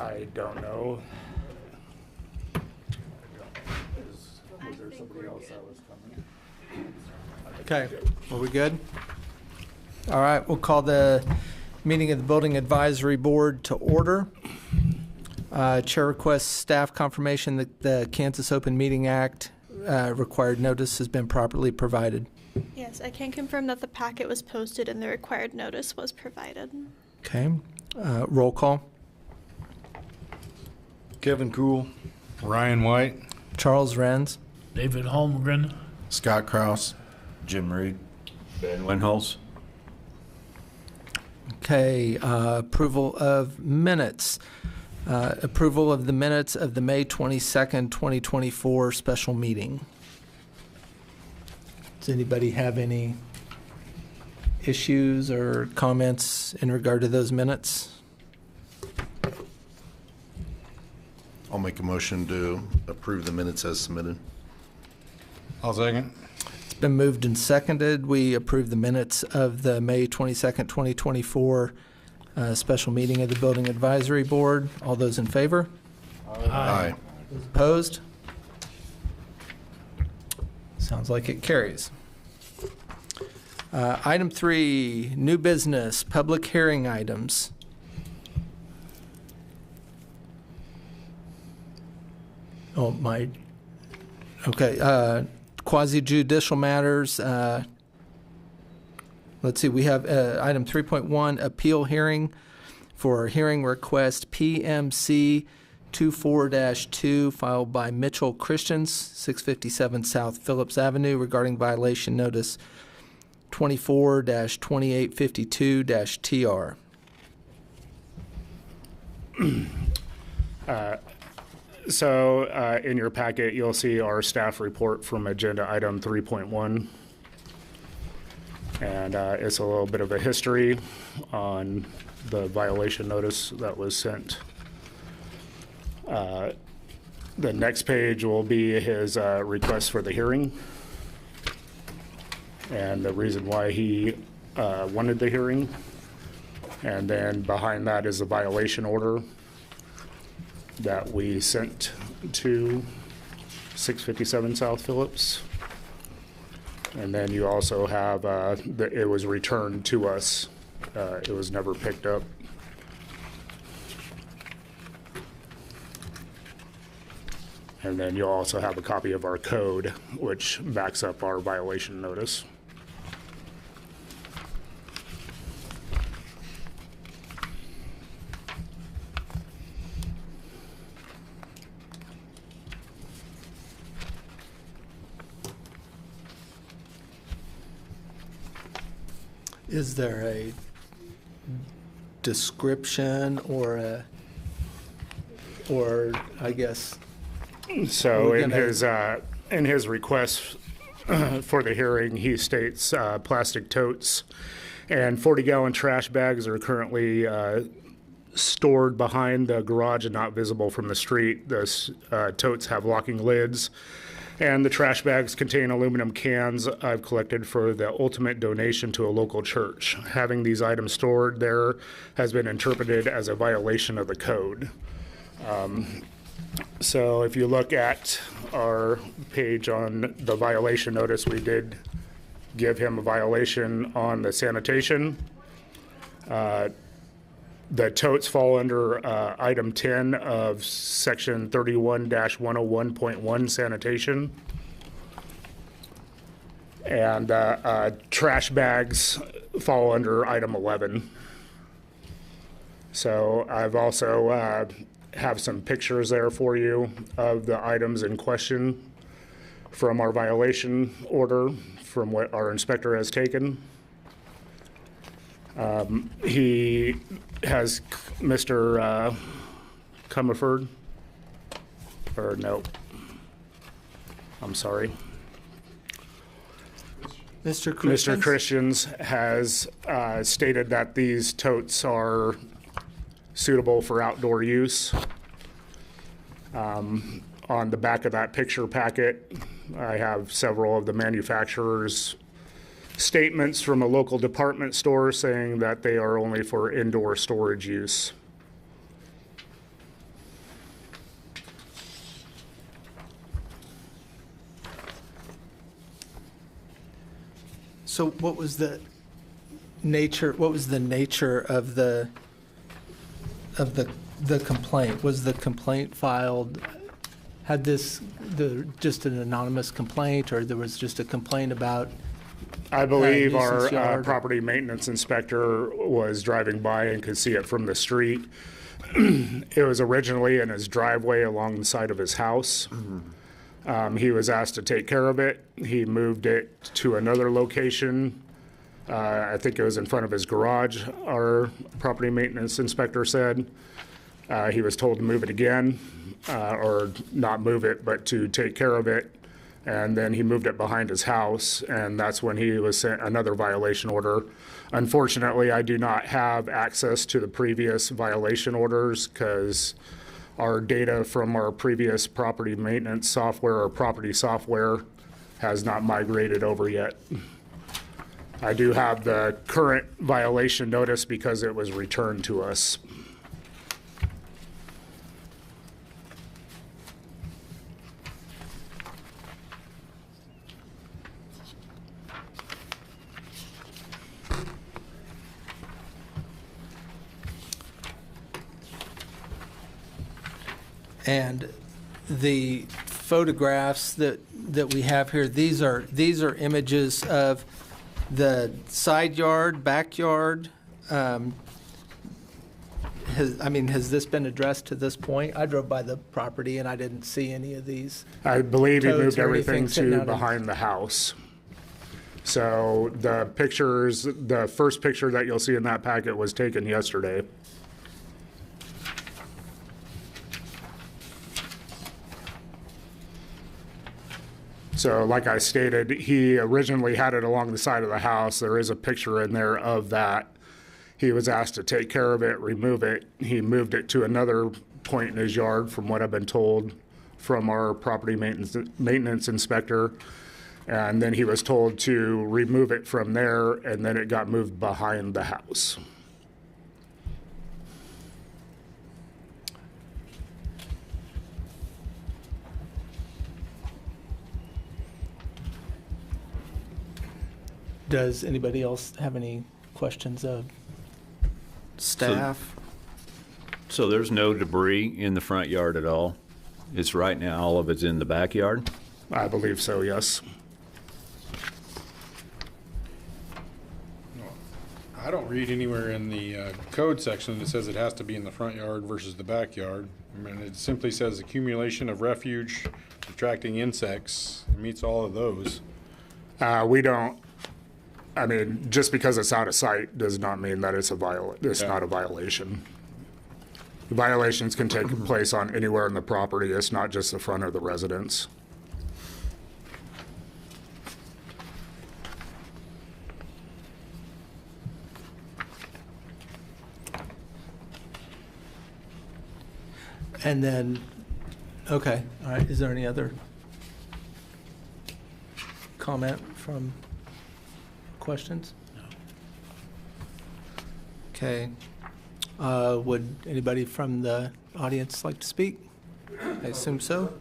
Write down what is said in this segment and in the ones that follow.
I don't know. Was there somebody else that was coming? Okay, are we good? All right, we'll call the meeting of the Building Advisory Board to order. Chair requests staff confirmation that the Kansas Open Meeting Act required notice has been properly provided. Yes, I can confirm that the packet was posted and the required notice was provided. Okay, roll call. Kevin Cool. Ryan White. Charles Renz. David Holmgren. Scott Kraus. Jim Reed. Ben Winholz. Okay, approval of minutes. Approval of the minutes of the May 22nd, 2024 special meeting. Does anybody have any issues or comments in regard to those minutes? I'll make a motion to approve the minutes as submitted. I'll second. It's been moved and seconded. We approve the minutes of the May 22nd, 2024 special meeting of the Building Advisory Board. All those in favor? Aye. Those opposed? Sounds like it carries. Item 3, new business, public hearing items. Oh, my. Okay, quasi-judicial matters. Let's see, we have item 3.1, appeal hearing for hearing request PMC 24-2 filed by Mitchell Christians, 657 South Phillips Avenue regarding violation notice 24-2852-TR. So in your packet, you'll see our staff report from agenda item 3.1. And it's a little bit of a history on the violation notice that was sent. The next page will be his request for the hearing and the reason why he wanted the hearing. And then behind that is the violation order that we sent to 657 South Phillips. And then you also have it was returned to us. It was never picked up. And then you'll also have a copy of our code, which backs up our violation notice. Is there a description or I guess? So in his request for the hearing, he states plastic totes and 40-gallon trash bags are currently stored behind the garage and not visible from the street. The totes have locking lids. And the trash bags contain aluminum cans I've collected for the ultimate donation to a local church. Having these items stored there has been interpreted as a violation of the code. So if you look at our page on the violation notice, we did give him a violation on the sanitation. The totes fall under item 10 of section 31-101.1 sanitation. And trash bags fall under item 11. So I've also have some pictures there for you of the items in question from our violation order from what our inspector has taken. He has Mr. Comerford, or no, I'm sorry. Mr. Christians? Mr. Christians has stated that these totes are suitable for outdoor use. On the back of that picture packet, I have several of the manufacturers' statements from a local department store saying that they are only for indoor storage use. So what was the nature of the complaint? Was the complaint filed, had just an anonymous complaint, or there was just a complaint about? I believe our nuisance yard? property maintenance inspector was driving by and could see it from the street. It was originally in his driveway along the side of his house. He was asked to take care of it. He moved it to another location. I think it was in front of his garage, our property maintenance inspector said. He was told to move it again, or not move it, but to take care of it. And then he moved it behind his house, and that's when he was sent another violation order. Unfortunately, I do not have access to the previous violation orders because our data from our previous property maintenance software or property software has not migrated over yet. I do have the current violation notice because it was returned to us. And the photographs that we have here, these are images of the side yard, backyard. Has this been addressed to this point? I drove by the property and I didn't see any of these. I believe he Toads moved or everything anything sitting out to in- behind the house. So the pictures, the first picture that you'll see in that packet was taken yesterday. So like I stated, he originally had it along the side of the house. There is a picture in there of that. He was asked to take care of it, remove it. He moved it to another point in his yard, from what I've been told from our property maintenance inspector. And then he was told to remove it from there, and then it got moved behind the house. Does anybody else have any questions of staff? So there's no debris in the front yard at all? It's right now, all of it's in the backyard? I believe so, yes. I don't read anywhere in the code section that says it has to be in the front yard versus the backyard. I mean, it simply says accumulation of refuge, attracting insects. It meets all of those. We don't, I mean, just because it's out of sight does not mean that it's not a violation. Violations can take place on anywhere in the property. It's not just the front of the residence. And then, okay, all right, is there any other comment from questions? No. Okay. Would anybody from the audience like to speak? I assume so.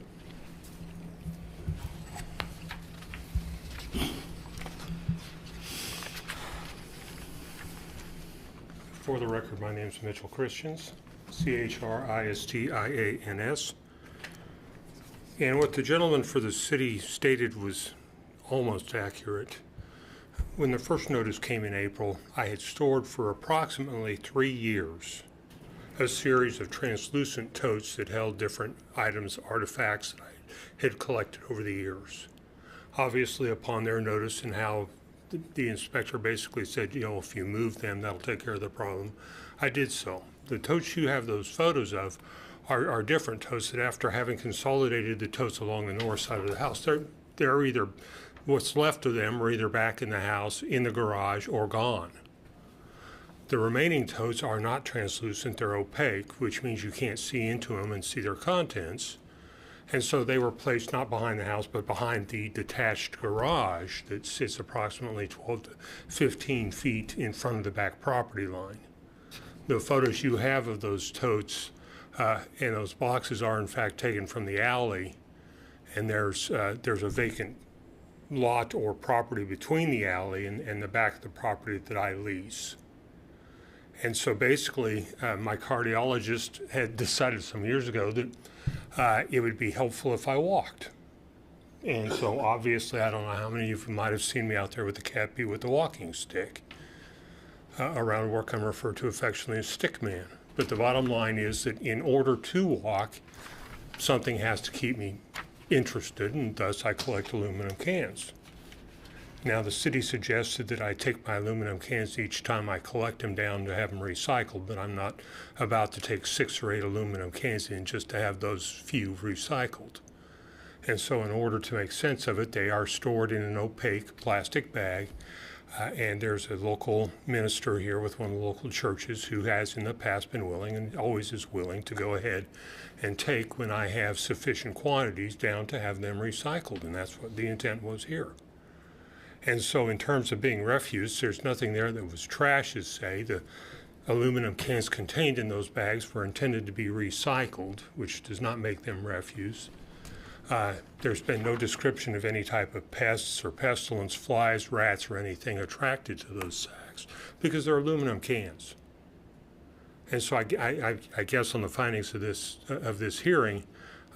For the record, my name is Mitchell Christians, Christians. And what the gentleman for the city stated was almost accurate. When the first notice came in April, I had stored for approximately 3 years a series of translucent totes that held different items, artifacts that I had collected over the years. Obviously, upon their notice and how the inspector basically said, you know, if you move them, that'll take care of the problem, I did so. The totes you have those photos of are different totes that, after having consolidated the totes along the north side of the house, they're either, what's left of them are either back in the house, in the garage, or gone. The remaining totes are not translucent, they're opaque, which means you can't see into them and see their contents. And so they were placed not behind the house, but behind the detached garage that sits approximately 12 to 15 feet in front of the back property line. The photos you have of those totes and those boxes are in fact taken from the alley, and there's a vacant lot or property between the alley and the back of the property that I lease. And so basically, my cardiologist had decided some years ago that it would be helpful if I walked. And so obviously, I don't know how many of you might have seen me out there with the cappy with the walking stick. Around work, I'm referred to affectionately as Stick Man. But the bottom line is that in order to walk, something has to keep me interested, and thus I collect aluminum cans. Now, the city suggested that I take my aluminum cans each time I collect them down to have them recycled, but I'm not about to take 6 or 8 aluminum cans in just to have those few recycled. And so in order to make sense of it, they are stored in an opaque plastic bag. And there's a local minister here with one of the local churches who has in the past been willing and always is willing to go ahead and take when I have sufficient quantities down to have them recycled. And that's what the intent was here. And so in terms of being refuse, there's nothing there that was trash, as say. The aluminum cans contained in those bags were intended to be recycled, which does not make them refuse. There's been no description of any type of pests or pestilence, flies, rats, or anything attracted to those sacks because they're aluminum cans. And so I guess on the findings of this hearing,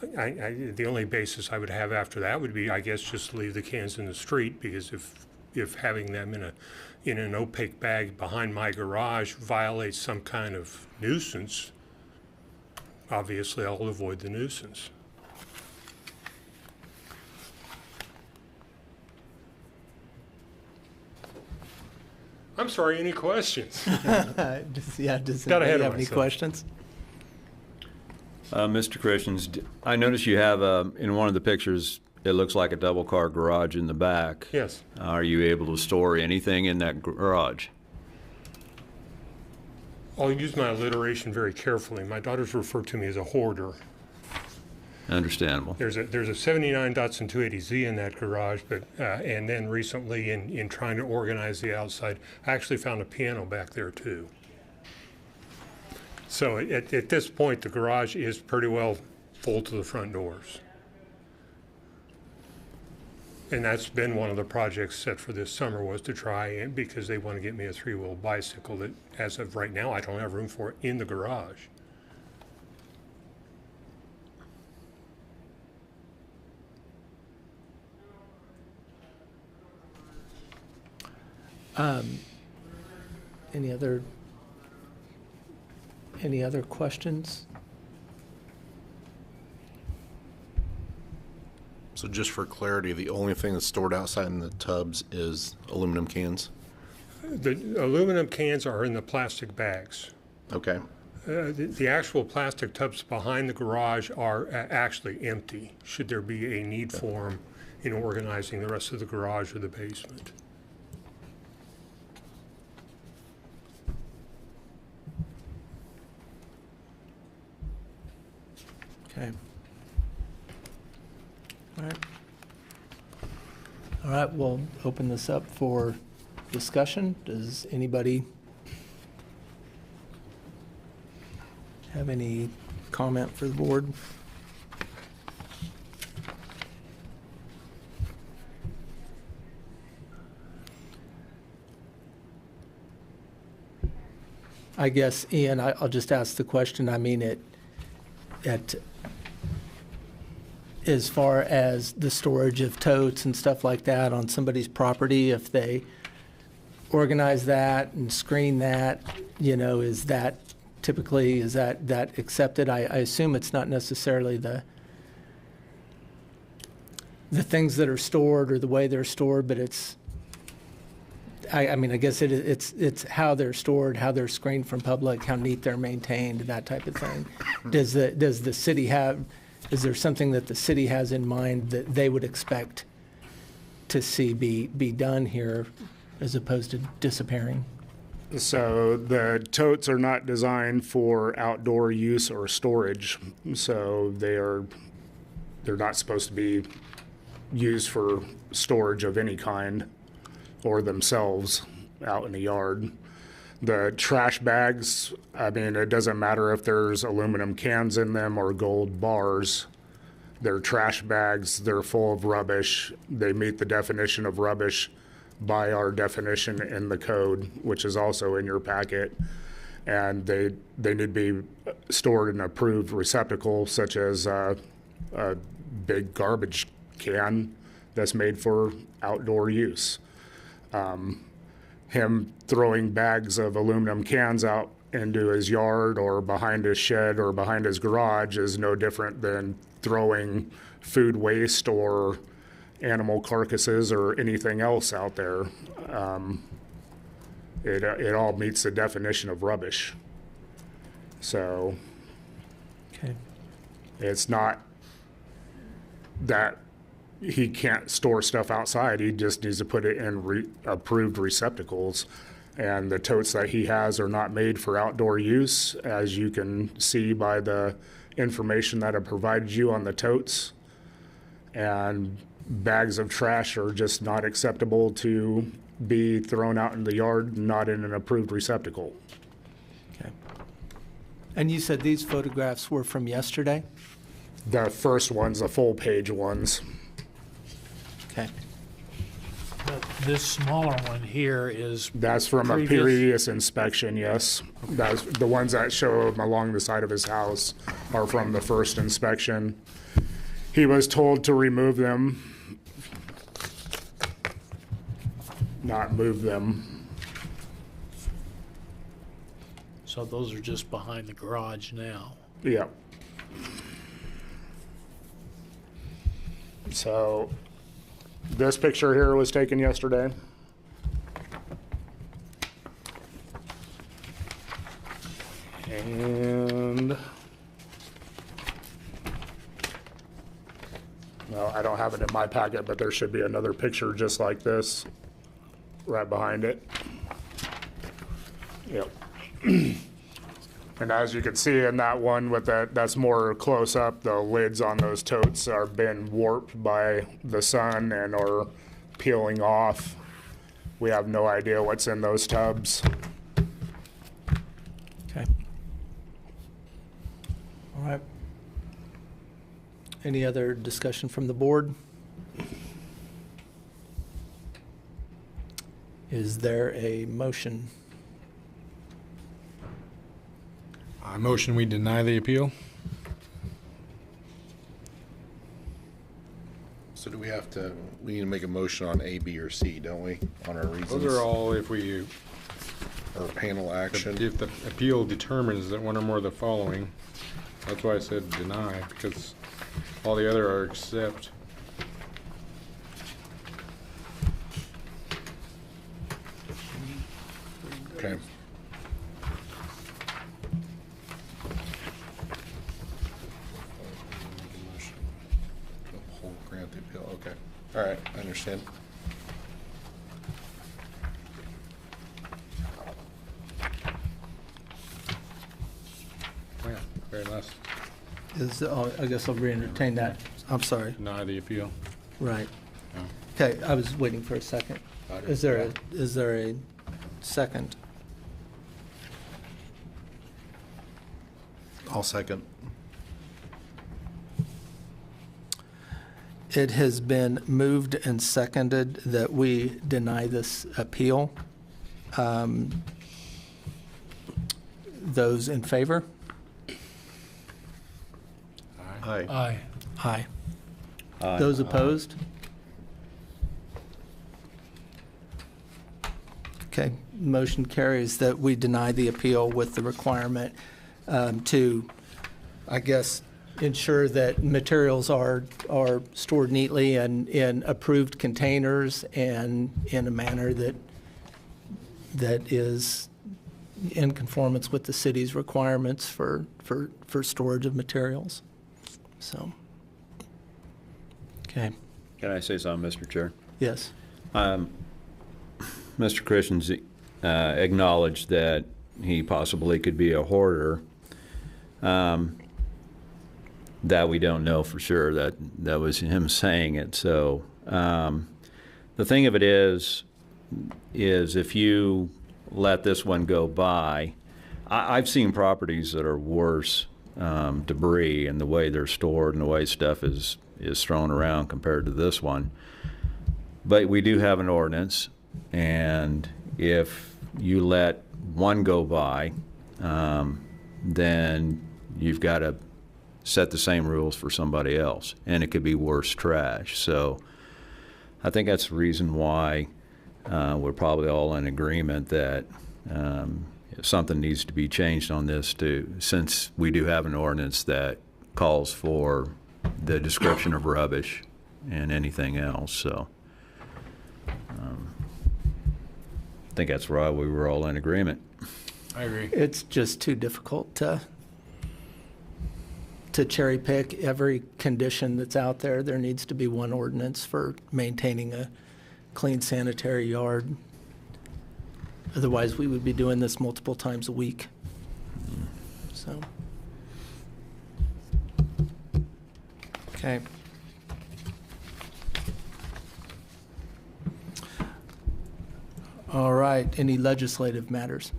the only basis I would have after that would be, I guess, just leave the cans in the street, because if having them in an opaque bag behind my garage violates some kind of nuisance, obviously I'll avoid the nuisance. I'm sorry, any questions? Does Got ahead anybody of have any myself. questions? Mr. Christians, I notice you have, in one of the pictures, it looks like a double-car garage in the back. Yes. Are you able to store anything in that garage? I'll use my alliteration very carefully. My daughters refer to me as a hoarder. Understandable. There's a 79 Datsun 280Z in that garage, but and then recently in trying to organize the outside, I actually found a piano back there too. So at this point, the garage is pretty well full to the front doors. And that's been one of the projects set for this summer, was to try, and because they want to get me a 3-wheel bicycle that, as of right now, I don't have room for in the garage. Any other questions? So just for clarity, the only thing that's stored outside in the tubs is aluminum cans? The aluminum cans are in the plastic bags. Okay. The actual plastic tubs behind the garage are actually empty, should there be a need for them in organizing the rest of the garage or the basement. Okay. All right. All right, we'll open this up for discussion. Does anybody have any comment for the board? I guess, Ian, I'll just ask the question. I mean, as far as the storage of totes and stuff like that on somebody's property, if they organize that and screen that, is that typically, is that accepted? I assume it's not necessarily the things that are stored or the way they're stored, but it's, I mean, I guess it's how they're stored, how they're screened from public, how neat they're maintained, that type of thing. Does the city have, is there something that the city has in mind that they would expect to see be done here as opposed to disappearing? So the totes are not designed for outdoor use or storage. So they're not supposed to be used for storage of any kind or themselves out in the yard. The trash bags, I mean, it doesn't matter if there's aluminum cans in them or gold bars. They're trash bags, they're full of rubbish. They meet the definition of rubbish by our definition in the code, which is also in your packet. And they need to be stored in approved receptacles, such as a big garbage can that's made for outdoor use. Him throwing bags of aluminum cans out into his yard or behind his shed or behind his garage is no different than throwing food waste or animal carcasses or anything else out there. It all meets the definition of rubbish. So Okay. it's not that he can't store stuff outside. He just needs to put it in approved receptacles. And the totes that he has are not made for outdoor use, as you can see by the information that I provided you on the totes. And bags of trash are just not acceptable to be thrown out in the yard, not in an approved receptacle. Okay. And you said these photographs were from yesterday? The first ones, the full page ones. Okay. This smaller one here is, That's from a previous inspection, yes. That's the ones that show him along the side of his house are from the first inspection. He was told to remove them, not move them. so those are just behind the garage now. Yeah. So this picture here was taken yesterday. And well, I don't have it in my packet, but there should be another picture just like this right behind it. Yep. And as you can see in that one with that's more close up, the lids on those totes are been warped by the sun and are peeling off. We have no idea what's in those tubs. Okay. All right. Any other discussion from the board? Is there a motion? I motion we deny the appeal. So do we need to make a motion on A, B, or C, don't we, on our reasons? Those are all if we, Or panel action? if the appeal determines that one or more of the following. That's why I said deny, because all the other are accept. Okay. Whole grant the appeal, okay. All right, I understand. Yeah, very nice. I guess I'll re-entertain that. I'm sorry. Deny the appeal. Right. No. Okay, I was waiting for a second. Is there a second? I'll second. It has been moved and seconded that we deny this appeal. Those in favor? Aye. Aye. Aye. Those opposed? Okay, motion carries that we deny the appeal with the requirement to, I guess, ensure that materials are stored neatly and in approved containers and in a manner that is in conformance with the city's requirements for storage of materials. So, okay, Can I say something, Mr. Chair? yes. Mr. Christians acknowledged that he possibly could be a hoarder. That we don't know for sure. That was him saying it. So the thing of it is if you let this one go by, I've seen properties that are worse debris and the way they're stored and the way stuff is thrown around compared to this one. But we do have an ordinance, and if you let one go by, then you've got to set the same rules for somebody else, and it could be worse trash. So I think that's the reason why we're probably all in agreement that something needs to be changed on this since we do have an ordinance that calls for the description of rubbish and anything else. So I think that's why we were all in agreement. I agree. It's just too difficult to cherry pick every condition that's out there. There needs to be one ordinance for maintaining a clean sanitary yard. Otherwise, we would be doing this multiple times a week. So, okay. All right, any legislative matters?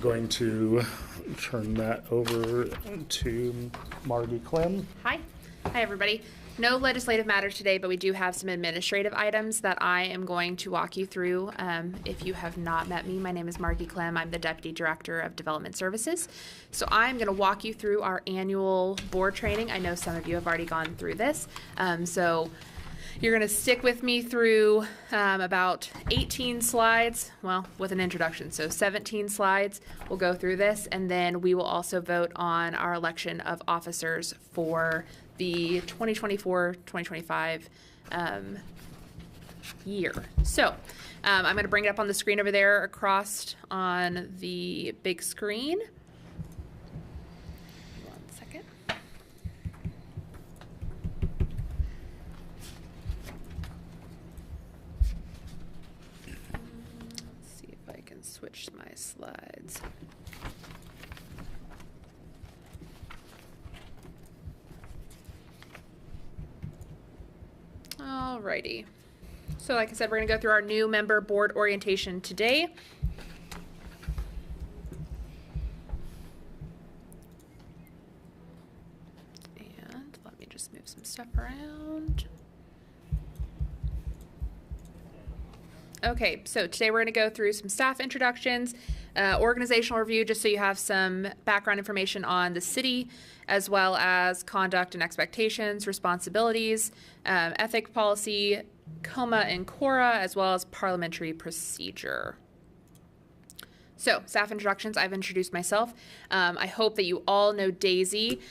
Going to turn that over to Margie Clem. Hi. Hi, everybody. No legislative matters today, but we do have some administrative items that I am going to walk you through. If you have not met me, my name is Margie Clem. I'm the Deputy Director of Development Services. So I'm going to walk you through our annual board training. I know some of you have already gone through this. So you're going to stick with me through about 18 slides, well, with an introduction. So 17 slides, we'll go through this, and then we will also vote on our election of officers for the 2024-2025 year. So I'm going to bring it up on the screen over there across on the big screen. One second. Let's see if I can switch my slides. Alrighty. So like I said, we're going to go through our new member board orientation today. And let me just move some stuff around. Okay, so today we're going to go through some staff introductions, organizational review, just so you have some background information on the city, as well as conduct and expectations, responsibilities, ethic policy, COMA and CORA, as well as parliamentary procedure. So, staff introductions, I've introduced myself. I hope that you all know Daisy.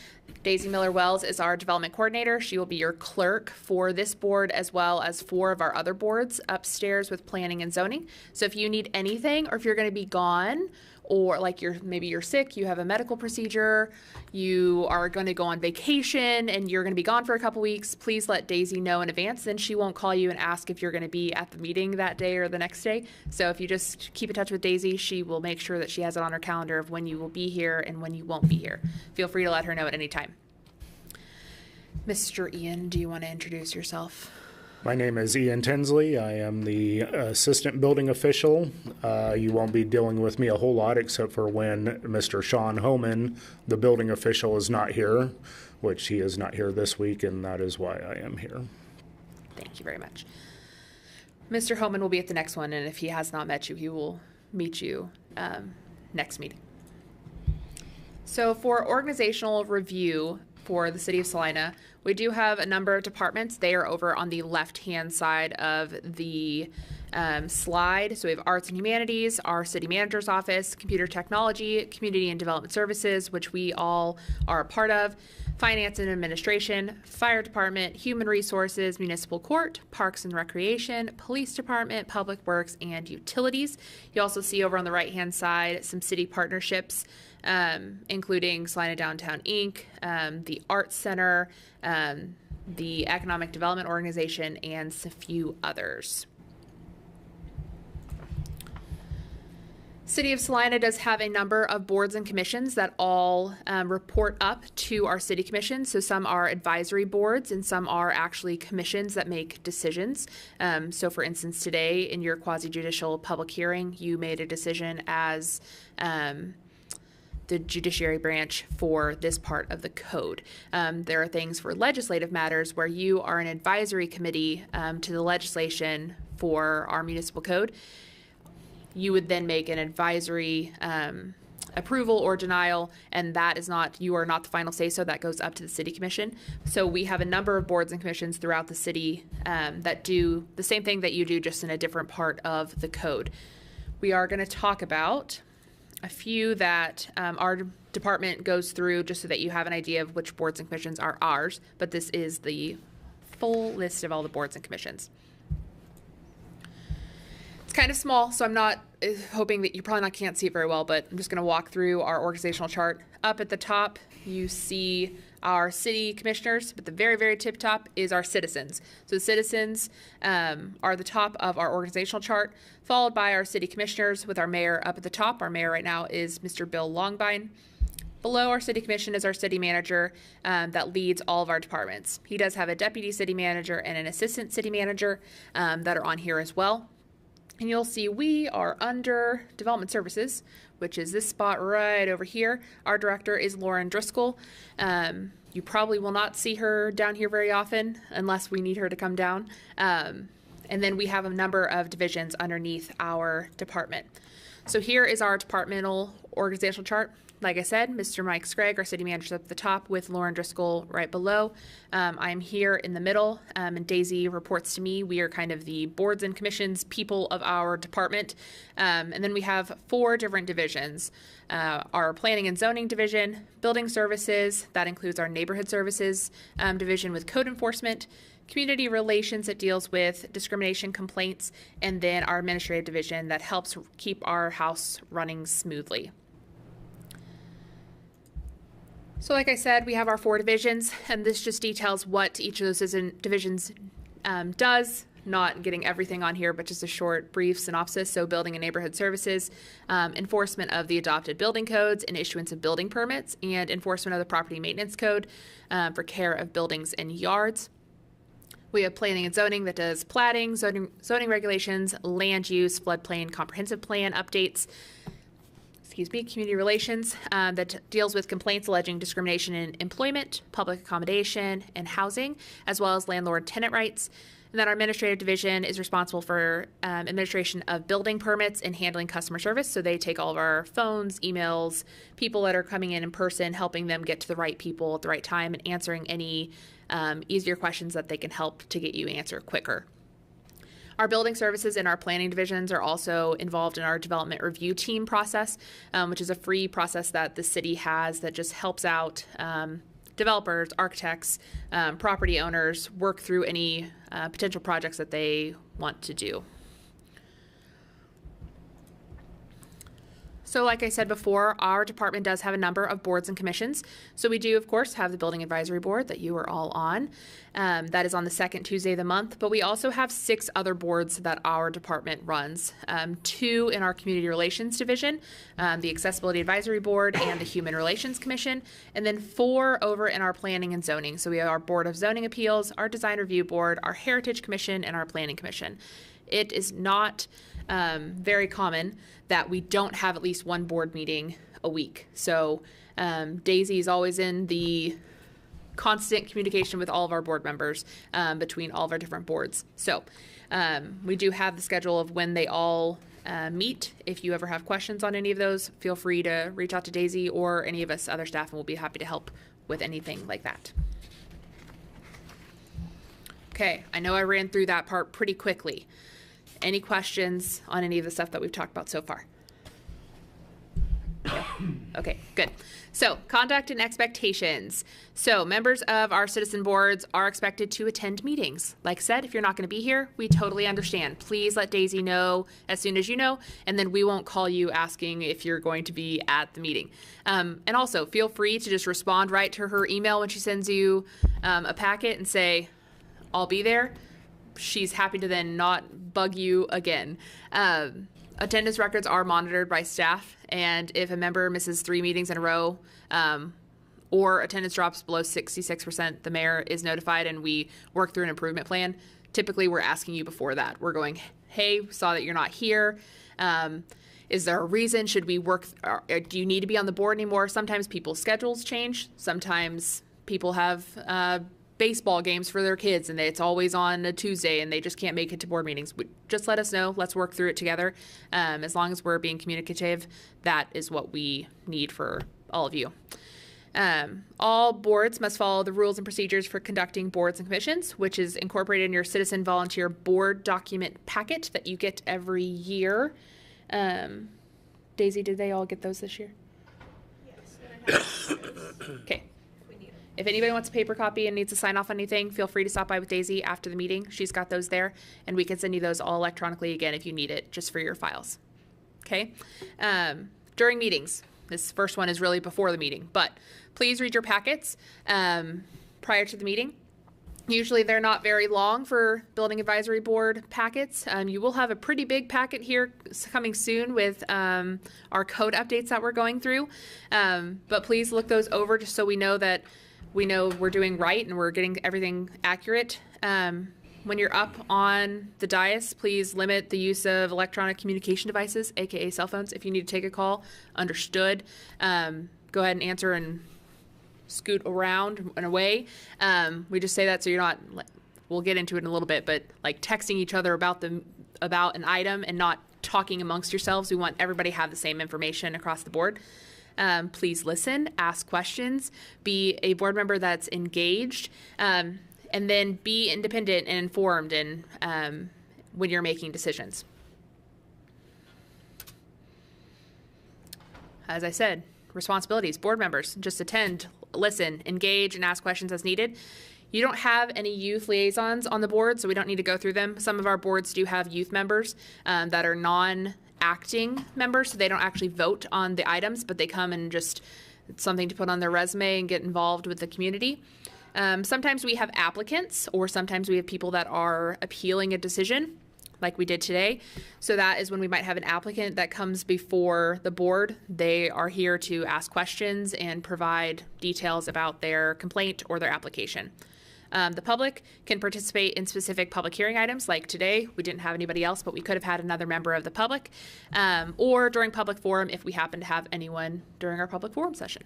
Daisy Miller-Wells is our development coordinator. She will be your clerk for this board as well as 4 of our other boards upstairs with planning and zoning. So if you need anything, or if you're going to be gone, or like maybe you're sick, you have a medical procedure, you are going to go on vacation and you're going to be gone for a couple weeks, please let Daisy know in advance. Then she won't call you and ask if you're going to be at the meeting that day or the next day. So if you just keep in touch with Daisy, she will make sure that she has it on her calendar of when you will be here and when you won't be here. Feel free to let her know at any time. Mr. Ian, do you want to introduce yourself? My name is Ian Tinsley. I am the assistant building official. You won't be dealing with me a whole lot except for when Mr. Sean Homan, the building official, is not here, which he is not here this week, and that is why I am here. Thank you very much. Mr. Homan will be at the next one, and if he has not met you, he will meet you next meeting. So for organizational review for the City of Salina, we do have a number of departments. They are over on the left-hand side of the slide. So we have Arts and Humanities, our City Manager's Office, Computer Technology, Community and Development Services, which we all are a part of, Finance and Administration, Fire Department, Human Resources, Municipal Court, Parks and Recreation, Police Department, Public Works, and Utilities. You also see over on the right-hand side some city partnerships, including Salina Downtown Inc., the Arts Center, the Economic Development Organization, and a few others. City of Salina does have a number of boards and commissions that all report up to our city commission. So some are advisory boards and some are actually commissions that make decisions. So for instance, today in your quasi-judicial public hearing, you made a decision as the judiciary branch for this part of the code. There are things for legislative matters where you are an advisory committee to the legislation for our municipal code. You would then make an advisory approval or denial, and that is not, you are not the final say, so that goes up to the city commission. So we have a number of boards and commissions throughout the city that do the same thing that you do, just in a different part of the code. We are going to talk about a few that our department goes through just so that you have an idea of which boards and commissions are ours, but this is the full list of all the boards and commissions. It's kind of small, so I'm not hoping that you probably can't see it very well, but I'm just going to walk through our organizational chart. Up at the top, you see our city commissioners, but the very, very tip top is our citizens. So the citizens are the top of our organizational chart, followed by our city commissioners with our mayor up at the top. Our mayor right now is Mr. Bill Longbine. Below our city commission is our city manager that leads all of our departments. He does have a deputy city manager and an assistant city manager that are on here as well. And you'll see we are under Development Services, which is this spot right over here. Our director is Lauren Driscoll. You probably will not see her down here very often unless we need her to come down. And then we have a number of divisions underneath our department. So here is our departmental organizational chart. Like I said, Mr. Mike Scragg, our city manager, is up at the top with Lauren Driscoll right below. I'm here in the middle, and Daisy reports to me. We are kind of the boards and commissions people of our department. And then we have 4 different divisions. Our planning and zoning division, building services, that includes our neighborhood services division with code enforcement, community relations that deals with discrimination complaints, and then our administrative division that helps keep our house running smoothly. So like I said, we have our 4 divisions, and this just details what each of those divisions does. Not getting everything on here, but just a short, brief synopsis. So building and neighborhood services, enforcement of the adopted building codes and issuance of building permits, and enforcement of the property maintenance code for care of buildings and yards. We have planning and zoning that does platting, zoning regulations, land use, floodplain, comprehensive plan updates, community relations that deals with complaints alleging discrimination in employment, public accommodation, and housing, as well as landlord-tenant rights. And then our administrative division is responsible for administration of building permits and handling customer service. So they take all of our phones, emails, people that are coming in person, helping them get to the right people at the right time, and answering any easier questions that they can help to get you answered quicker. Our building services and our planning divisions are also involved in our development review team process, which is a free process that the city has that just helps out developers, architects, property owners work through any potential projects that they want to do. So like I said before, our department does have a number of boards and commissions. So we do, of course, have the Building Advisory Board that you are all on. That is on the second Tuesday of the month. But we also have 6 other boards that our department runs. 2 in our Community Relations Division, the Accessibility Advisory Board and the Human Relations Commission, and then 4 over in our Planning and Zoning. So we have our Board of Zoning Appeals, our Design Review Board, our Heritage Commission, and our Planning Commission. It is not very common that we don't have at least 1 board meeting a week. So Daisy is always in the constant communication with all of our board members between all of our different boards. So we do have the schedule of when they all meet. If you ever have questions on any of those, feel free to reach out to Daisy or any of us other staff, and we'll be happy to help with anything like that. Okay, I know I ran through that part pretty quickly. Any questions on any of the stuff that we've talked about so far? No? Okay, good. So, conduct and expectations. So, members of our citizen boards are expected to attend meetings. Like I said, if you're not going to be here, we totally understand. Please let Daisy know as soon as you know, and then we won't call you asking if you're going to be at the meeting. And also, feel free to just respond right to her email when she sends you a packet and say, I'll be there. She's happy to then not bug you again. Attendance records are monitored by staff, and if a member misses 3 meetings in a row, or attendance drops below 66%, the mayor is notified and we work through an improvement plan. Typically, we're asking you before that. We're going, hey, saw that you're not here. Is there a reason? Should we work? Do you need to be on the board anymore? Sometimes people's schedules change. Sometimes people have baseball games for their kids and it's always on a Tuesday and they just can't make it to board meetings. Just let us know. Let's work through it together. As long as we're being communicative, that is what we need for all of you. All boards must follow the rules and procedures for conducting boards and commissions, which is incorporated in your citizen volunteer board document packet that you get every year. Daisy, did they all get those this year? Yes. Okay. If anybody wants a paper copy and needs to sign off on anything, feel free to stop by with Daisy after the meeting. She's got those there, and we can send you those all electronically again if you need it, just for your files. Okay? During meetings, this first one is really before the meeting, but please read your packets prior to the meeting. Usually they're not very long for Building Advisory Board packets. You will have a pretty big packet here coming soon with our code updates that we're going through. But please look those over just so we know that we're doing right and we're getting everything accurate. When you're up on the dais, please limit the use of electronic communication devices, aka cell phones. If you need to take a call, understood. Go ahead and answer and scoot around and away. We just say that so you're not, we'll get into it in a little bit, but like texting each other about an item and not talking amongst yourselves. We want everybody to have the same information across the board. Please listen, ask questions, be a board member that's engaged, and then be independent and informed and when you're making decisions. As I said, responsibilities, board members, just attend, listen, engage, and ask questions as needed. You don't have any youth liaisons on the board, so we don't need to go through them. Some of our boards do have youth members that are non-acting members, so they don't actually vote on the items, but they come and just, it's something to put on their resume and get involved with the community. Sometimes we have applicants, or sometimes we have people that are appealing a decision, like we did today. So that is when we might have an applicant that comes before the board. They are here to ask questions and provide details about their complaint or their application. The public can participate in specific public hearing items, like today. We didn't have anybody else, but we could have had another member of the public, or during public forum if we happen to have anyone during our public forum session.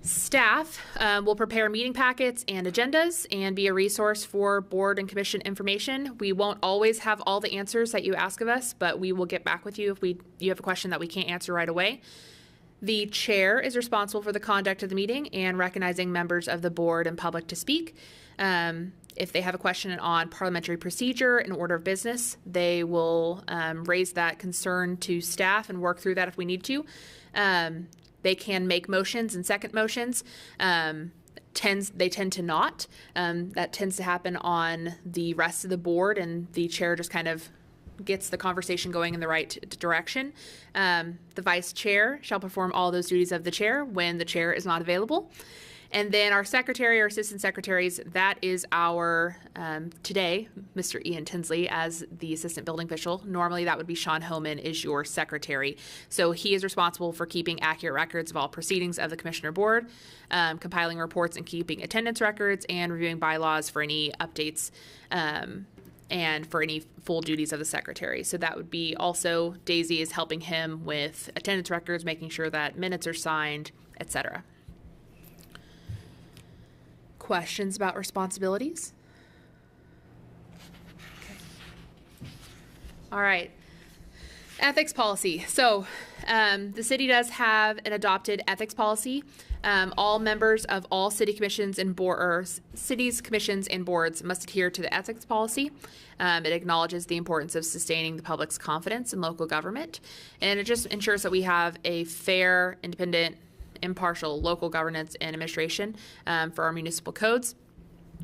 Staff will prepare meeting packets and agendas and be a resource for board and commission information. We won't always have all the answers that you ask of us, but we will get back with you if you have a question that we can't answer right away. The chair is responsible for the conduct of the meeting and recognizing members of the board and public to speak. If they have a question on parliamentary procedure and order of business, they will raise that concern to staff and work through that if we need to. They can make motions and second motions. They tend to not. That tends to happen on the rest of the board, and the chair just kind of gets the conversation going in the right direction. The vice chair shall perform all those duties of the chair when the chair is not available. And then our secretary or assistant secretaries, that is our, today, Mr. Ian Tinsley as the assistant building official. Normally that would be Sean Homan is your secretary. So he is responsible for keeping accurate records of all proceedings of the commissioner board, compiling reports and keeping attendance records, and reviewing bylaws for any updates and for any full duties of the secretary. So that would be also, Daisy is helping him with attendance records, making sure that minutes are signed, etc. Questions about responsibilities? All right. Ethics policy. So the city does have an adopted ethics policy. All members of all city commissions and cities, commissions, and boards must adhere to the ethics policy. It acknowledges the importance of sustaining the public's confidence in local government, and it just ensures that we have a fair, independent, impartial local governance and administration for our municipal codes.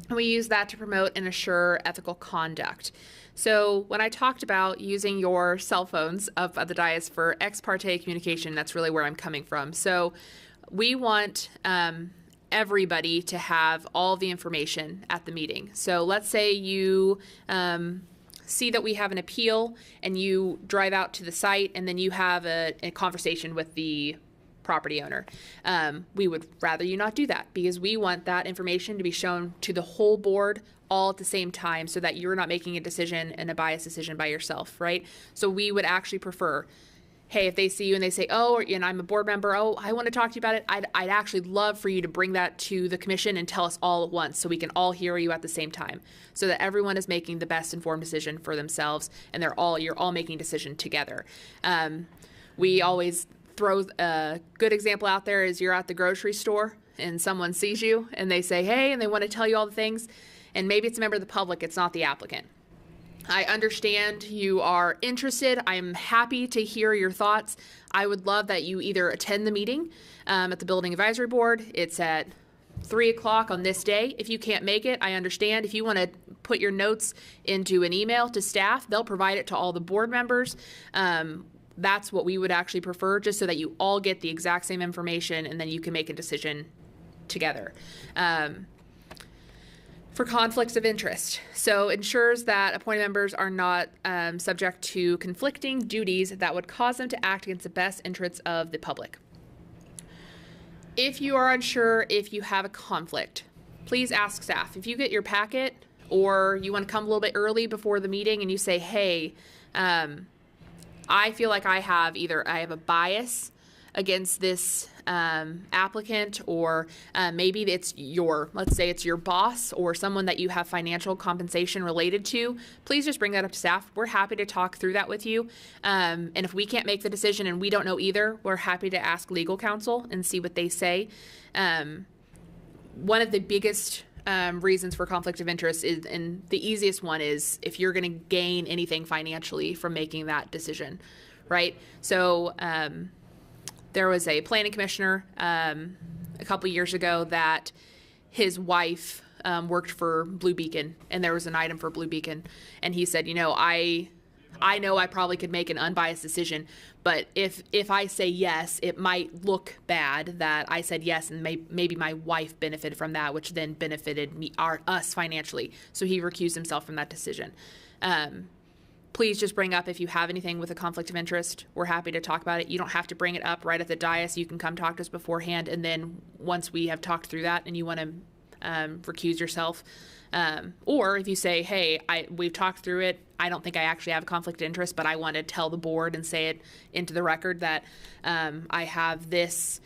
And we use that to promote and assure ethical conduct. So when I talked about using your cell phones up at the dais for ex parte communication, that's really where I'm coming from. So we want everybody to have all the information at the meeting. So let's say you see that we have an appeal and you drive out to the site and then you have a conversation with the property owner. We would rather you not do that because we want that information to be shown to the whole board all at the same time so that you're not making a decision and a biased decision by yourself, right? So we would actually prefer, hey, if they see you and they say, oh, and I'm a board member, oh, I want to talk to you about it, I'd actually love for you to bring that to the commission and tell us all at once so we can all hear you at the same time so that everyone is making the best informed decision for themselves and you're all making a decision together. We always throw a good example out there is you're at the grocery store and someone sees you and they say, hey, and they want to tell you all the things, and maybe it's a member of the public, it's not the applicant. I understand you are interested. I'm happy to hear your thoughts. I would love that you either attend the meeting at the Building Advisory Board. It's at 3 o'clock on this day. If you can't make it, I understand. If you want to put your notes into an email to staff, they'll provide it to all the board members. That's what we would actually prefer, just so that you all get the exact same information and then you can make a decision together. For conflicts of interest. So ensures that appointed members are not subject to conflicting duties that would cause them to act against the best interests of the public. If you are unsure if you have a conflict, please ask staff. If you get your packet or you want to come a little bit early before the meeting and you say, hey, I feel like I have a bias against this applicant, or maybe let's say it's your boss or someone that you have financial compensation related to, please just bring that up to staff. We're happy to talk through that with you. And if we can't make the decision and we don't know either, we're happy to ask legal counsel and see what they say. One of the biggest reasons for conflict of interest is, and the easiest one is if you're going to gain anything financially from making that decision, right? So there was a planning commissioner a couple years ago that his wife worked for Blue Beacon, and there was an item for Blue Beacon, and he said, I know I probably could make an unbiased decision, but if I say yes, it might look bad that I said yes, and maybe my wife benefited from that, which then benefited us financially. So he recused himself from that decision. Please just bring up if you have anything with a conflict of interest. We're happy to talk about it. You don't have to bring it up right at the dais. You can come talk to us beforehand, and then once we have talked through that and you want to recuse yourself, or if you say, hey, we've talked through it, I don't think I actually have a conflict of interest, but I want to tell the board and say it into the record that I have this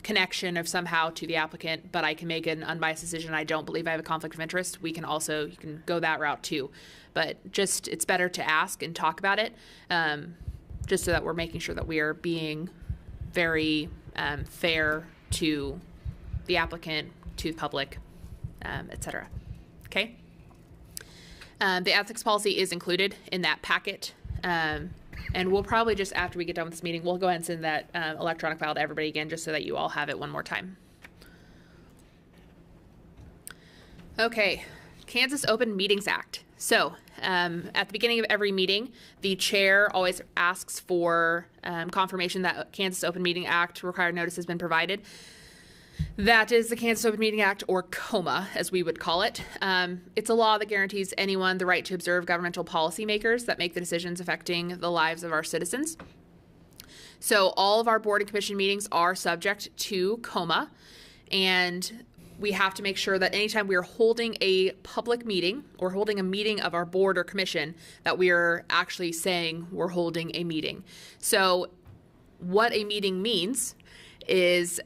connection of somehow to the applicant, but I can make an unbiased decision. I don't believe I have a conflict of interest. You can go that route too, but just it's better to ask and talk about it, just so that we're making sure that we are being very fair to the applicant, to the public, etc. Okay. The ethics policy is included in that packet. And we'll probably just, after we get done with this meeting, we'll go ahead and send that electronic file to everybody again, just so that you all have it one more time. Okay, Kansas Open Meetings Act. So at the beginning of every meeting, the chair always asks for confirmation that Kansas Open Meeting Act required notice has been provided. That is the Kansas Open Meeting Act, or KOMA, as we would call it. It's a law that guarantees anyone the right to observe governmental policymakers that make the decisions affecting the lives of our citizens. So all of our board and commission meetings are subject to KOMA, and we have to make sure that anytime we are holding a public meeting or holding a meeting of our board or commission, that we are actually saying we're holding a meeting. So what a meeting means is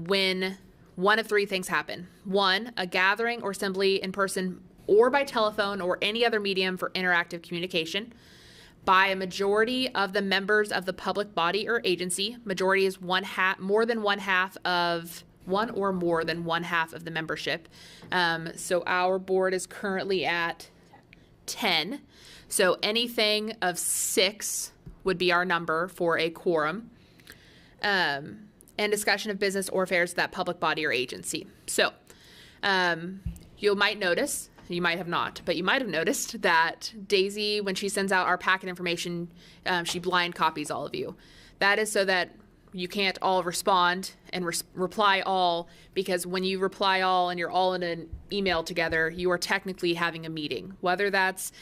when one of three things happen. One, a gathering or assembly in person or by telephone or any other medium for interactive communication by a majority of the members of the public body or agency. Majority is one or more than one half of the membership. So our board is currently at 10. So anything of 6 would be our number for a quorum. And discussion of business or affairs of that public body or agency. So you might notice, you might have not, but you might have noticed that Daisy, when she sends out our packet information, she blind copies all of you. That is so that you can't all respond and reply all, because when you reply all and you're all in an email together, you are technically having a meeting. Whether that's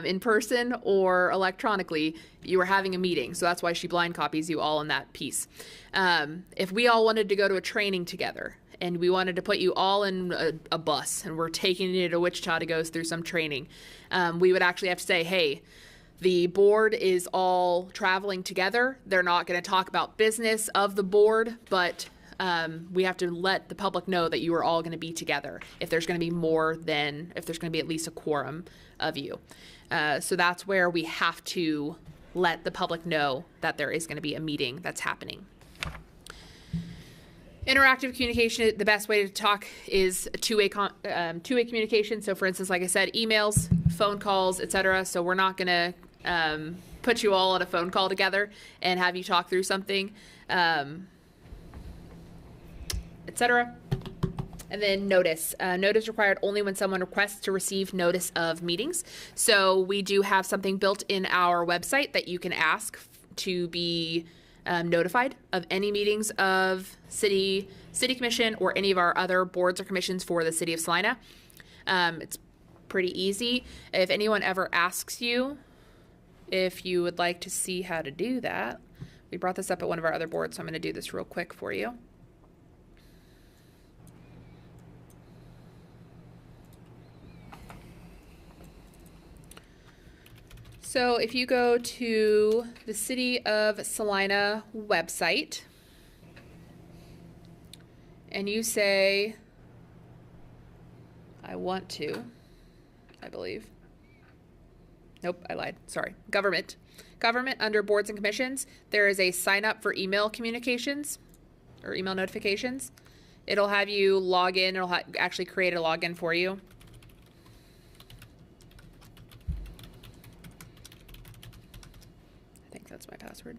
in person or electronically, you are having a meeting. So that's why she blind copies you all in that piece. If we all wanted to go to a training together and we wanted to put you all in a bus and we're taking you to Wichita to go through some training, we would actually have to say, hey, the board is all traveling together. They're not going to talk about business of the board, but we have to let the public know that you are all going to be together if there's going to be if there's going to be at least a quorum of you. So that's where we have to let the public know that there is going to be a meeting that's happening. Interactive communication, the best way to talk is two-way communication. So for instance, like I said, emails, phone calls, etc. So we're not going to put you all on a phone call together and have you talk through something, etc. And then notice. Notice required only when someone requests to receive notice of meetings. So we do have something built in our website that you can ask to be notified of any meetings of city commission or any of our other boards or commissions for the city of Salina. It's pretty easy. If anyone ever asks you if you would like to see how to do that, we brought this up at one of our other boards, so I'm going to do this real quick for you. So if you go to the City of Salina website and you say, I want to, I believe. Nope, I lied. Sorry. Government under boards and commissions, there is a sign up for email communications or email notifications. It'll have you log in. It'll actually create a login for you. I think that's my password.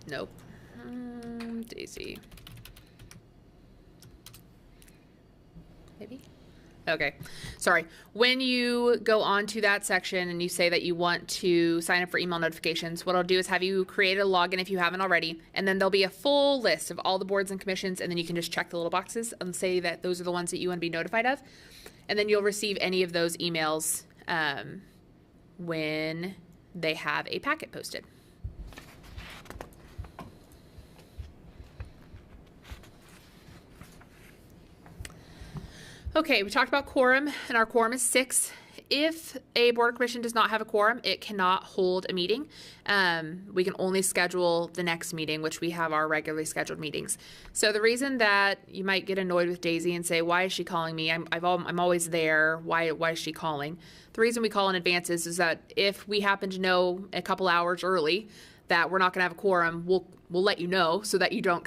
Nope. Daisy. Maybe? Okay, sorry. When you go on to that section and you say that you want to sign up for email notifications, what I'll do is have you create a login if you haven't already, and then there'll be a full list of all the boards and commissions, and then you can just check the little boxes and say that those are the ones that you want to be notified of, and then you'll receive any of those emails when they have a packet posted. Okay, we talked about quorum, and our quorum is 6. If a board or commission does not have a quorum, it cannot hold a meeting. We can only schedule the next meeting, which we have our regularly scheduled meetings. So the reason that you might get annoyed with Daisy and say, why is she calling me? I'm always there. Why is she calling? The reason we call in advance is that if we happen to know a couple hours early that we're not going to have a quorum, we'll let you know so that you don't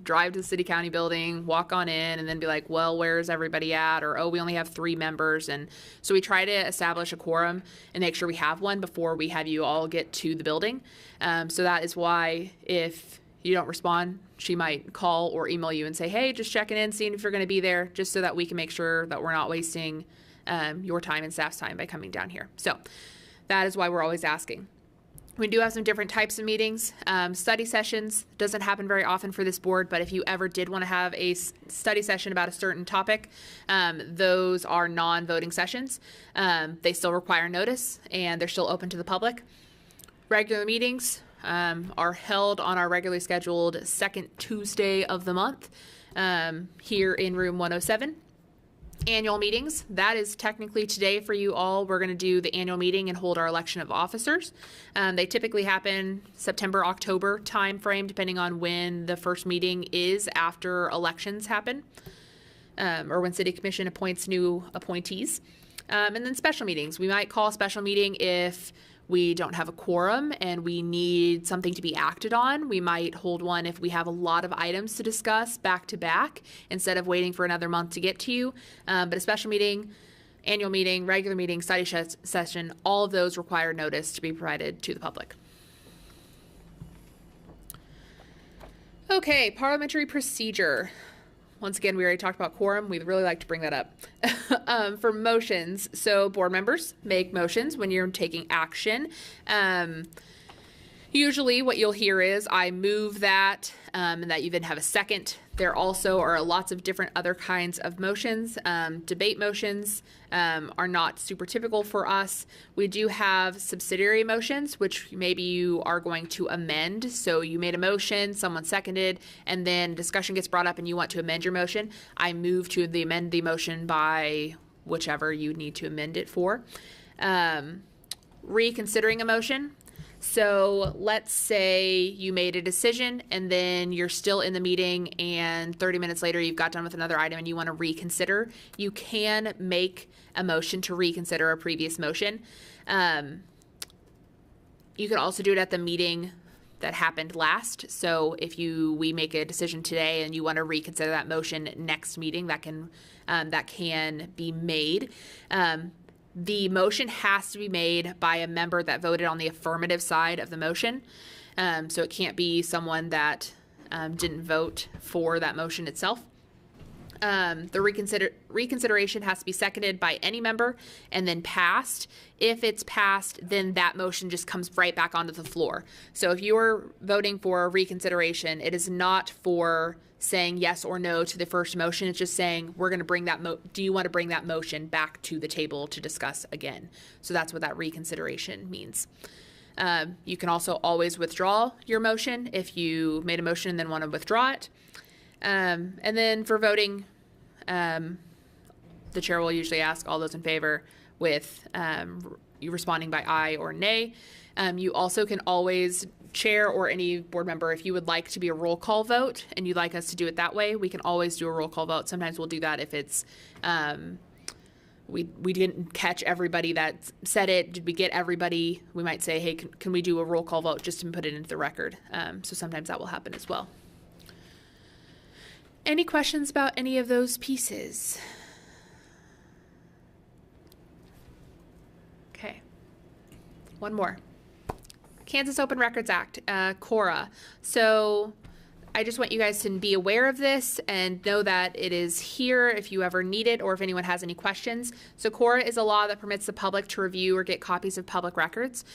drive to the city county building, walk on in, and then be like, well, where's everybody at? Or, oh, we only have 3 members. And so we try to establish a quorum and make sure we have one before we have you all get to the building. So that is why if you don't respond, she might call or email you and say, hey, just checking in, seeing if you're going to be there, just so that we can make sure that we're not wasting your time and staff's time by coming down here. So that is why we're always asking. We do have some different types of meetings. Study sessions doesn't happen very often for this board, but if you ever did want to have a study session about a certain topic, those are non-voting sessions. They still require notice, and they're still open to the public. Regular meetings are held on our regularly scheduled second Tuesday of the month here in room 107. Annual meetings, that is technically today for you all. We're going to do the annual meeting and hold our election of officers. They typically happen September, October time frame, depending on when the first meeting is after elections happen, or when City Commission appoints new appointees. And then special meetings. We might call a special meeting if we don't have a quorum and we need something to be acted on. We might hold one if we have a lot of items to discuss back to back instead of waiting for another month to get to you. But a special meeting, annual meeting, regular meeting, study session, all of those require notice to be provided to the public. Okay, parliamentary procedure. Once again, we already talked about quorum. We'd really like to bring that up. For motions, so board members make motions when you're taking action. Usually what you'll hear is I move that, and that you then have a second. There also are lots of different other kinds of motions. Debate motions are not super typical for us. We do have subsidiary motions, which maybe you are going to amend. So you made a motion, someone seconded, and then discussion gets brought up and you want to amend your motion. I move to amend the motion by whichever you need to amend it for. Reconsidering a motion. So let's say you made a decision and then you're still in the meeting and 30 minutes later you've got done with another item and you want to reconsider. You can make a motion to reconsider a previous motion. You can also do it at the meeting that happened last. So if we make a decision today and you want to reconsider that motion next meeting, that can be made. The motion has to be made by a member that voted on the affirmative side of the motion. So it can't be someone that didn't vote for that motion itself. The reconsideration has to be seconded by any member and then passed. If it's passed, then that motion just comes right back onto the floor. So if you're voting for a reconsideration, it is not for saying yes or no to the first motion. It's just saying we're going to bring that do you want to bring that motion back to the table to discuss again? So that's what that reconsideration means. You can also always withdraw your motion if you made a motion and then want to withdraw it. And then for voting, the chair will usually ask all those in favor with you responding by aye or nay. You also can always, chair or any board member, if you would like to be a roll call vote and you'd like us to do it that way, we can always do a roll call vote. Sometimes we'll do that if it's we didn't catch everybody that said it. Did we get everybody? We might say, hey, can we do a roll call vote just to put it into the record? So sometimes that will happen as well. Any questions about any of those pieces? Okay. One more. Kansas Open Records Act, CORA. So I just want you guys to be aware of this and know that it is here if you ever need it or if anyone has any questions. So CORA is a law that permits the public to review or get copies of public records.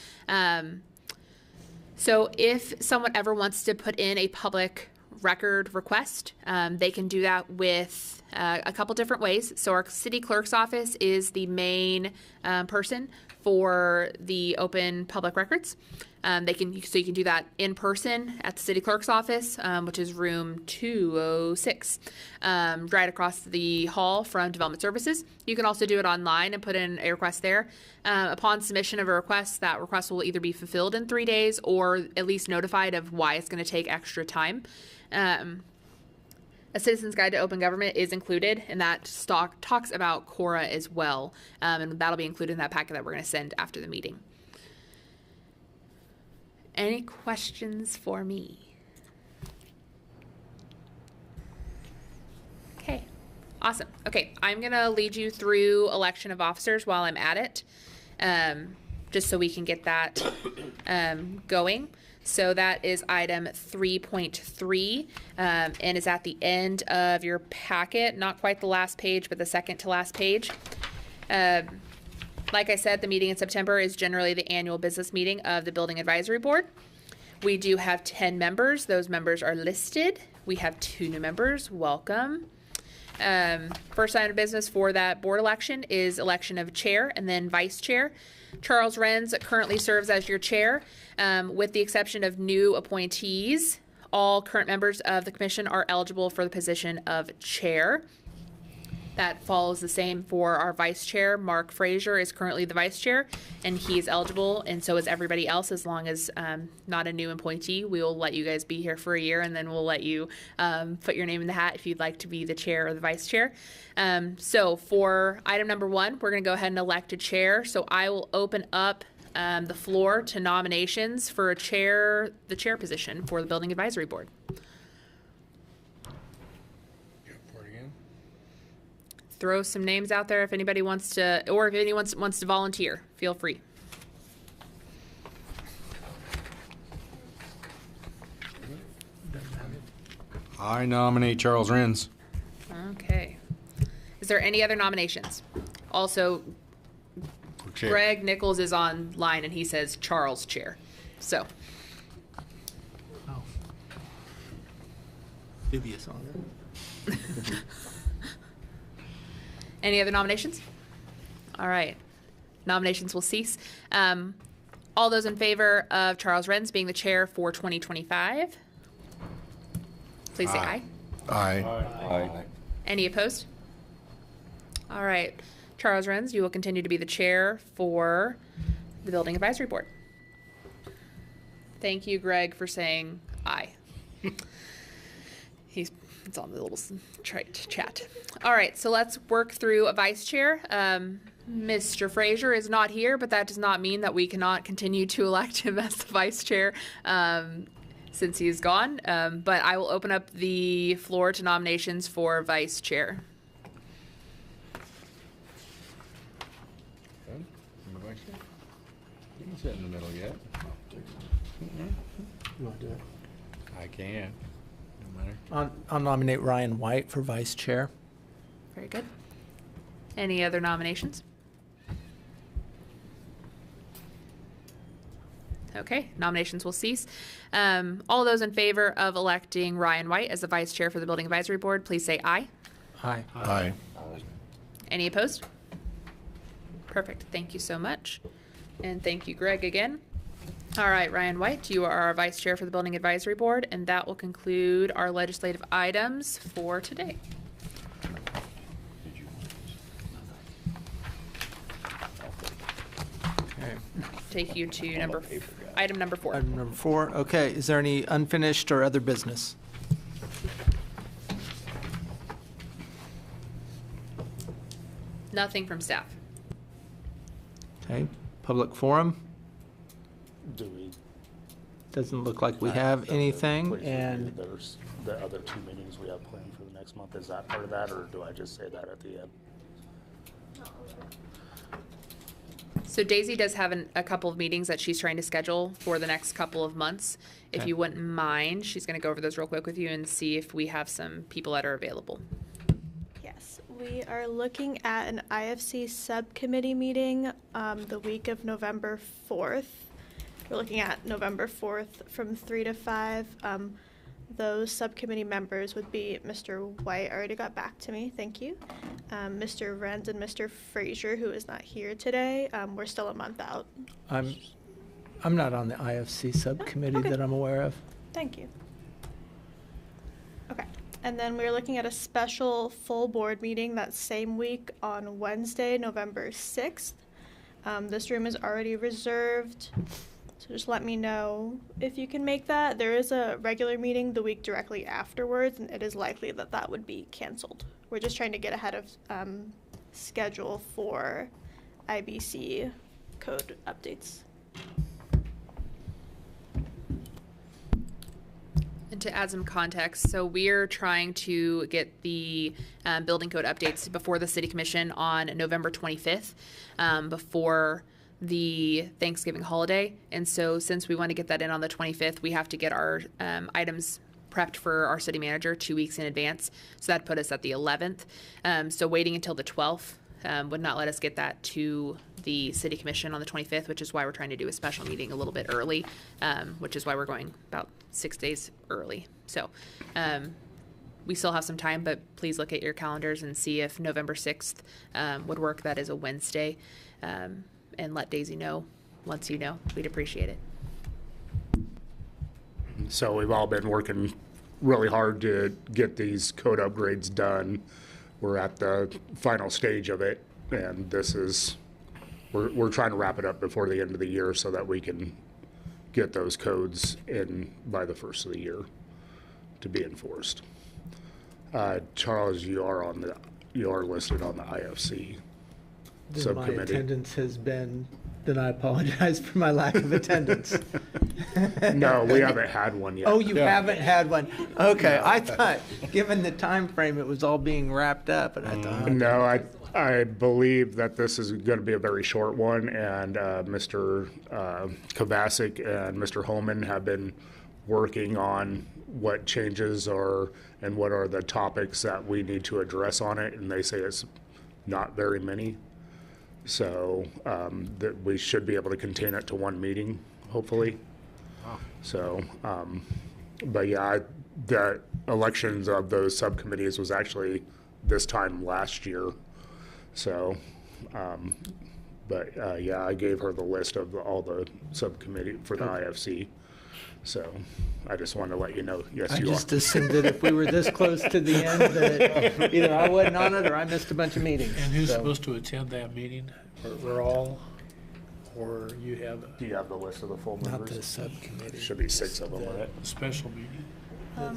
So if someone ever wants to put in a public record request, they can do that with a couple different ways. So our city clerk's office is the main person for the open public records. So you can do that in person at the city clerk's office, which is room 206, right across the hall from Development Services. You can also do it online and put in a request there. Upon submission of a request, that request will either be fulfilled in 3 days or at least notified of why it's going to take extra time. A Citizen's Guide to Open Government is included, and that talks about CORA as well, and that'll be included in that packet that we're going to send after the meeting. Any questions for me? Okay, awesome. Okay, I'm going to lead you through election of officers while I'm at it, just so we can get that going. So that is item 3.3, and is at the end of your packet. Not quite the last page, but the second to last page. Like I said, the meeting in September is generally the annual business meeting of the Building Advisory Board. We do have 10 members. Those members are listed. We have 2 new members. Welcome. First item of business for that board election is election of chair and then vice chair. Charles Renz currently serves as your chair. With the exception of new appointees, all current members of the commission are eligible for the position of chair. That follows the same for our vice chair. Mark Frazier is currently the vice chair, and he is eligible, and so is everybody else, as long as not a new appointee. We will let you guys be here for a year, and then we'll let you put your name in the hat if you'd like to be the chair or the vice chair. So for item number 1, we're going to go ahead and elect a chair. So I will open up the floor to nominations for the chair position for the Building Advisory Board. Throw some names out there if anybody wants to, or if anyone wants to volunteer, feel free. I nominate Charles Renz. Okay. Is there any other nominations? Also, Greg Nichols is online and he says Charles chair. So, Dubious on it. Any other nominations? All right. Nominations will cease. All those in favor of Charles Renz being the chair for 2025, please say aye. Aye. Any opposed? All right. Charles Renz, you will continue to be the chair for the Building Advisory Board. Thank you, Greg, for saying aye. It's on the little chat. All right, so let's work through a vice chair. Mr. Frazier is not here, but that does not mean that we cannot continue to elect him as the vice chair since he's gone. But I will open up the floor to nominations for vice chair. You can sit in the middle yet. You want to do it? I can. No matter. I'll nominate Ryan White for vice chair. Very good. Any other nominations? Okay, nominations will cease. All those in favor of electing Ryan White as the vice chair for the Building Advisory Board, please say aye. Aye. Aye. Any opposed? Perfect. Thank you so much. And thank you, Greg, again. All right, Ryan White, you are our vice chair for the Building Advisory Board, and that will conclude our legislative items for today. Okay. Take you to item number 4. Item number 4. Okay, is there any unfinished or other business? Nothing from staff. Okay, public forum. Do we? Doesn't look like we have anything, and There's the other 2 meetings we have planned for the next month. Is that part of that, or do I just say that at the end? So Daisy does have a couple of meetings that she's trying to schedule for the next couple of months. If Okay. you wouldn't mind, she's going to go over those real quick with you and see if we have some people that are available. Yes, we are looking at an IFC subcommittee meeting the week of November 4th. We're looking at November 4th from 3 to 5. Those subcommittee members would be Mr. White, already got back to me, thank you. Mr. Renz and Mr. Frazier, who is not here today. We're still a month out. I'm not on the IFC subcommittee okay. that I'm aware of. Thank you. Okay, and then we're looking at a special full board meeting that same week on Wednesday, November 6th. This room is already reserved, so just let me know if you can make that. There is a regular meeting the week directly afterwards, and it is likely that that would be canceled. We're just trying to get ahead of schedule for IBC code updates. And to add some context, so we're trying to get the building code updates before the City Commission on November 25th, before the Thanksgiving holiday. And so since we want to get that in on the 25th, we have to get our items prepped for our city manager 2 weeks in advance. So that put us at the 11th. So waiting until the 12th would not let us get that to the City Commission on the 25th, which is why we're trying to do a special meeting a little bit early, which is why we're going about 6 days early. So we still have some time, but please look at your calendars and see if November 6th would work. That is a Wednesday. And let Daisy know once you know. We'd appreciate it. So we've all been working really hard to get these code upgrades done. We're at the final stage of it, and this is, we're trying to wrap it up before the end of the year so that we can get those codes in by the first of the year to be enforced. Charles, you are listed on the IFC Then my subcommittee. attendance has been, then I apologize for my lack of attendance. No, we haven't had one yet. Oh, you haven't had one? Okay, I thought, given the time frame, it was all being wrapped up, and I thought. No, I believe that this is going to be a very short one, and Mr. Kovacic and Mr. Holman have been working on what changes are and what are the topics that we need to address on it, and they say it's not very many. So that we should be able to contain it to one meeting, hopefully. So, but yeah, elections of those subcommittees was actually this time last year. So, yeah, I gave her the list of all the subcommittee for the IFC. So I just wanted to let you know, yes, I you just are. assumed that if we were this close to the end, that either I wasn't on it or I missed a bunch of meetings. And who's So, supposed to attend that meeting? We're all, or you have Do you have the list of the full Not members? the subcommittee. Should be 6 of them, right? a special meeting?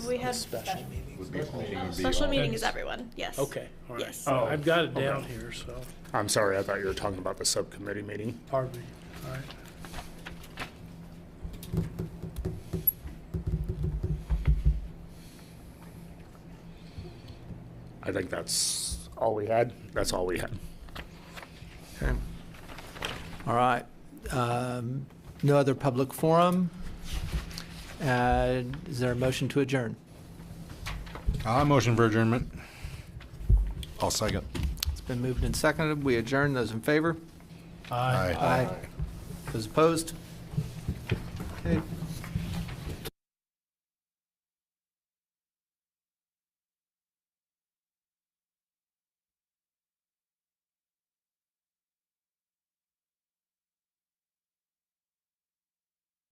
We had Special meeting. special meeting is everyone. Yes. Okay, all right. Yes. Oh, I've got it down okay. here, so, I'm sorry, I thought you were talking about the subcommittee meeting. pardon me. All right. I think that's all we had. That's all we had. Okay. All right. No other public forum. Is there a motion to adjourn? I motion for adjournment. I'll second. It's been moved and seconded. We adjourn. Those in favor? Aye. Aye. Those opposed?